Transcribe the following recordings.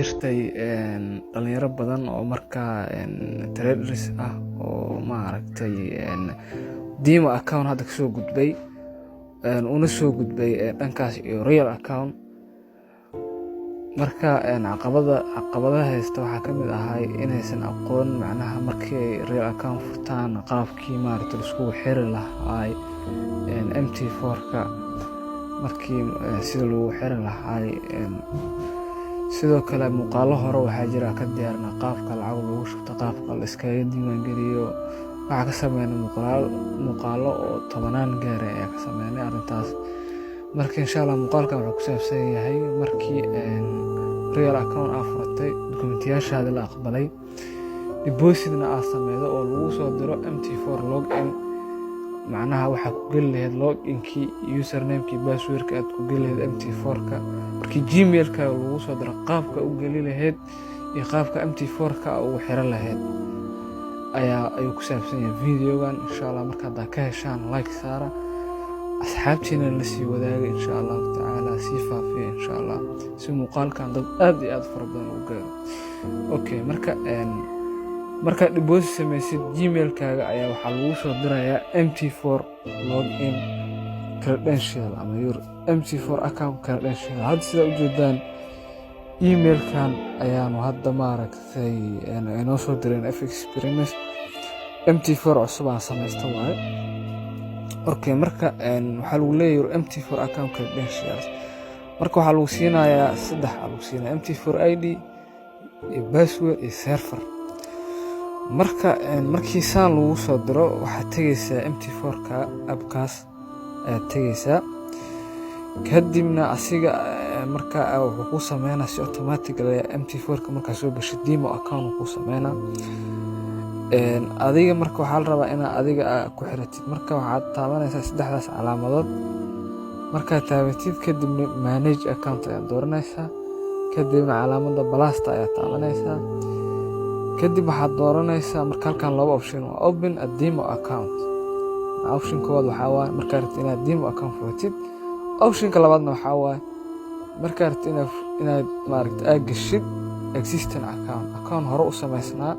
jirtay dhalinyaro badan oo markaa traders ah oo maaragtay demo account hadda kasoo gudbay una soo gudbay dhankaas iyo real account. marka caqabadaha haysta waxaa ka mid ahay inaysan aqoon macnaha markii ay real account furtaan qaabkii maaragtay la iskugu xiri lahaa MT4-ka markii sida lagu xiri lahaa. sidoo kale muuqaalo hore waxaa jira ka diyaarna qaabka lacag lagu shubto, qaabka la iskaga diiwaan geliyo. waxaa ka sameynay muuqaalo oo 10 gaaray ayaa ka sameynay arrintaas. marka insha Allah muuqaalkan wuxuu ku saabsan yahay markii real account aad furatay, dukumentiyashaada la aqbalay, depositna aad sameeydo oo lagu soo diro MT4 login. macnaha waxaa ku geli lahayd loginkii, usernamekii, passwordka aad ku geli lahayd MT4-ka. markii gmailka lagu soo diro qaabka u geli lahayd iyo qaabka MT4-ka ugu xiran lahayd ayuu ku saabsan yahay videogan. insha Allah marka aad ka heshaan like saara, asxaabtiina la sii wadaaga insha Allah taala, sii faafiya insha Allah si muuqaalkan dad aad iyo aad fara badan u gaaro. okay, marka deposit sameysid gmailkaaga ayaa waxaa lagu soo dirayaa MT4 login credential ama your MT4 account credential. hadda sida u jeedaan emailkan ayaanu hadda maaragtay inoo soo direen FX Primus MT4 cusub aan samaysta waaye. okay, marka waxaa lagu leeyahay MT4 account credentials. marka waxaa lagu siinayaa saddex lagu siinaya MT4 ID iyo password iyo server. markii saan lagu soo diro waxaad tegaysaa MT4-ka appkaas ayaad tegaysaa, kadibna asiga marka wuxuu ku sameynaa si automatic MT4-ka markaa soo gashay demo account ku sameynaa. adiga marka waxaa la rabaa inaad adiga ku xiratid. marka waxaad taabanaysaa saddexdaas calaamadood. markaad taabatid kadibna manage account ayaad dooranaysaa, kadibna calaamadda balasta ayaad taabanaysaa, kadib waxaad dooranaysaa marka halkan laba option waa open a demo account. option koowaad waxaa waaye markaad rabtid inaad demo account furatid. optionka labaadna waxaa waaye markaad rabtid inaad maaragtay aad gashid existing account hore u samaysnaa.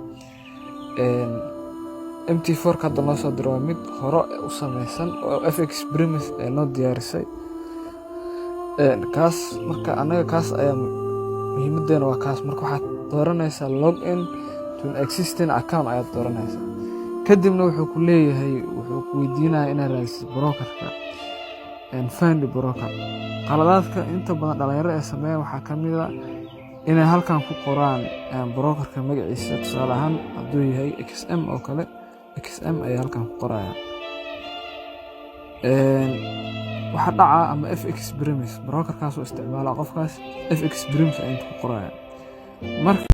MT4-ka hadda noo soo diro waa mid hore u samaysan oo FX Primus ee noo diyaarisay. kaas marka anaga kaas ayaa muhiimadeena waa kaas. marka waxaad dooranaysaa login to an existing account ayaad dooranaysaa, kadibna wuxuu ku weydiinayaa inaad raadisid brokerka find broker. qaladaadka inta badan dhalinyaro ee sameeya waxaa ka mid ah inay halkan ku qoraan brokerka magaciisa. tusaale ahaan hadduu yahay XM oo kale, XM ayaa halkan ku qoraya. waxa dhaca ama FX Primus brokerkaas oo isticmaala qofkaas FX Primus ayaa ku qoraya. marka